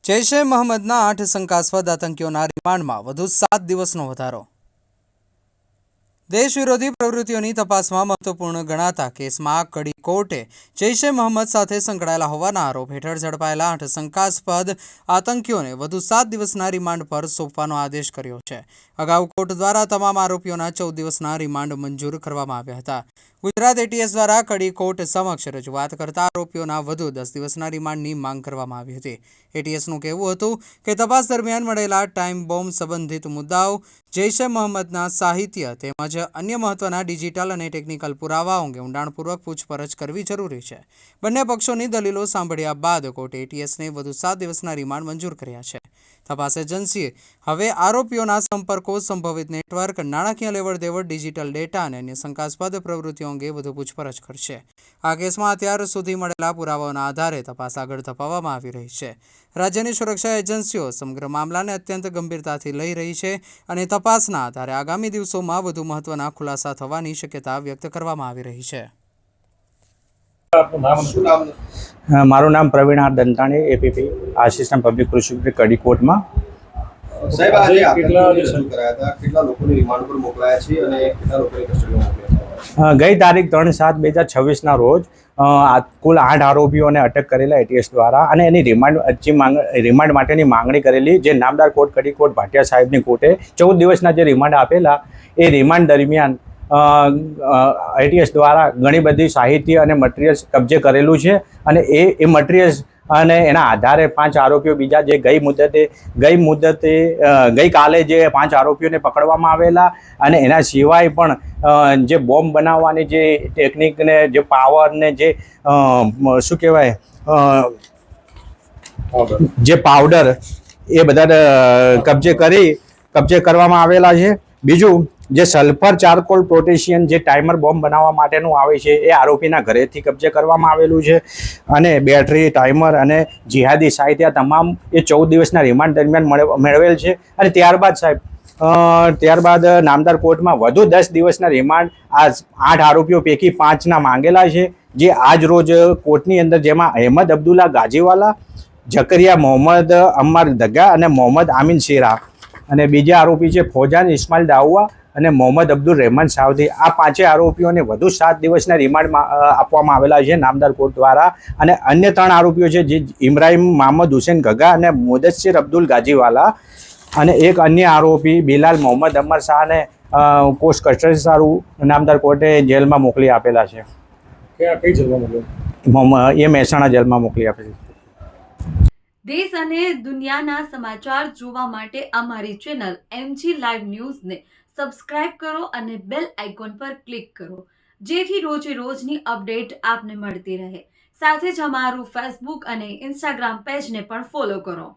જૈશ એ મોહમ્મદના 8 શંકાસ્પદ આતંકીઓના રિમાન્ડમાં વધુ 7 દિવસનો વધારો। દેશ વિરોધી પ્રવૃત્તિઓની તપાસમાં મહત્વપૂર્ણ ગણાતા કેસમાં કડી કોર્ટે જૈશ એ મોહમ્મદ સાથે સંકળાયેલા હોવાના આરોપ હેઠળ ઝડપાયેલા 8 શંકાસ્પદ આતંકીઓને વધુ 7 દિવસના રિમાન્ડ પર સોંપવાનો આદેશ કર્યો છે। અગાઉ કોર્ટ દ્વારા તમામ આરોપીઓના 14 દિવસના રિમાન્ડ મંજૂર કરવામાં આવ્યા હતા। ગુજરાત એટીએસ દ્વારા કડી કોર્ટ સમક્ષ રજૂઆત કરતા આરોપીઓના વધુ 10 દિવસના રિમાન્ડની માંગ કરવામાં આવી હતી। એટીએસનું કહેવું હતું કે તપાસ દરમિયાન મળેલા ટાઈમ બોમ્બ સંબંધિત મુદ્દાઓ, જૈશ એ મોહમ્મદના સાહિત્ય તેમજ અન્ય મહત્વના ડિજિટલ અને ટેકનિકલ પુરાવાઓ અંગે ઊંડાણપૂર્વક પૂછપરછ કરવી જરૂરી છે। બંને પક્ષોની દલીલો સાંભળ્યા બાદ કોર્ટે એટીએસને વધુ 7 દિવસના રિમાન્ડ મંજૂર કર્યા છે। તપાસ એજન્સીએ હવે આરોપીઓના સંપર્કો, સંભવિત નેટવર્ક, નાણાકીય લેવડ-દેવડ, ડિજિટલ ડેટા અને અન્ય શંકાસ્પદ પ્રવૃત્તિઓ અંગે વધુ પૂછપરછ કરશે। આ કેસમાં અત્યાર સુધી મળેલા પુરાવાઓના આધારે તપાસ આગળ ધપાવવામાં આવી રહી છે। રાજ્યની સુરક્ષા એજન્સીઓ સમગ્ર મામલાને અત્યંત ગંભીરતાથી લઈ રહી છે અને તપાસના આધારે આગામી દિવસોમાં વધુ મહત્વના ખુલાસા થવાની શક્યતા વ્યક્ત કરવામાં આવી રહી છે। મારું નામ Pravin R Dantani, APP assistant public prosecutor Kadi કોર્ટમાં। સાહેબ, આજે આતંકીઓને શરૂ કરાયા હતા, કેટલા લોકોને રિમાન્ડ પર મોકલાયા છે અને કેટલા લોકોને કસ્ટડીમાં મોકલ્યા છે? ગઈ તારીખ 3/7/2026ના રોજ કુલ 8 આરોપીઓને અટક કરેલા એટીએસ દ્વારા અને એની રિમાન્ડ માટેની માંગણી કરેલી, જે નામદાર કોર્ટ કડી કોર્ટ ભાટિયા સાહેબની કોર્ટે 14 દિવસના જે રિમાન્ડ આપેલા, એ રિમાન્ડ દરમિયાન એટીએસ દ્વારા ઘણી બધી સાહિત્ય અને મટીરિયલ્સ કબજે કરેલું છે અને એ મટીરિયલ્સ અને એના આધારે 5 આરોપીઓ બીજા જે ગઈકાલે જે 5 આરોપીઓને પકડવામાં આવેલા અને એના સિવાય પણ જે બોમ્બ બનાવવાની જે ટેકનિકને, જે પાવરને, જે શું કહેવાય, જે પાવડર, એ બધા કબજે કરવામાં આવેલા છે। બીજું, જે સલ્ફર ચારકોલ પોટેશિયમ જે ટાઈમર બોમ્બ બનાવવા માટેનું આવે છે, એ આરોપીના ઘરેથી કબજે કરવામાં આવેલું છે અને બેટરી, ટાઈમર અને જિહાદી સાહિત્ય તમામ એ 14 દિવસના રિમાન્ડ દરમિયાન મેળવેલ છે। અને ત્યારબાદ નામદાર કોર્ટમાં વધુ 10 દિવસના રિમાન્ડ આ 8 આરોપીઓ પૈકી 5ના માંગેલા છે, જે આજ રોજ કોર્ટની અંદર, જેમાં અહેમદ અબ્દુલ્લા ગાજીવાલા, જકરિયા મોહમ્મદ અમ્માર દગા અને મોહમ્મદ આમીન શેરા, અને બીજા આરોપી છે ફોજાન ઇસ્માઇલ દાઉવા અને મોહમ્મદ અબ્દુલ રહેમાન સાવધી। આ 5 આરોપીઓને વધુ 7 દિવસના રિમાન્ડમાં આપવામાં આવેલા છે નામદાર કોર્ટ દ્વારા। અને અન્ય 3 આરોપીઓ છે, જે ઇબ્રાહિમ મોહમ્મદ હુસૈન ગગા અને મુદસ્સિર અબ્દુલ ગાજીવાલા, અને એક અન્ય આરોપી બિલાલ મોહમ્મદ અમર શાહને પોસ્ટ કસ્ટડી સારું નામદાર કોર્ટે જેલમાં મોકલી આપેલા છે। કઈ જેલમાં? એ મહેસાણા જેલમાં મોકલી આપેલી છે। દેશ અને દુનિયાના સમાચાર જોવા માટે અમારી ચેનલ MG લાઈવ ન્યૂઝને સબસ્ક્રાઇબ કરો અને બેલ આઇકોન પર ક્લિક કરો, જેથી રોજે રોજની અપડેટ આપને મળતી રહે। સાથે જ અમારું ફેસબુક અને ઇન્સ્ટાગ્રામ પેજને પણ ફોલો કરો।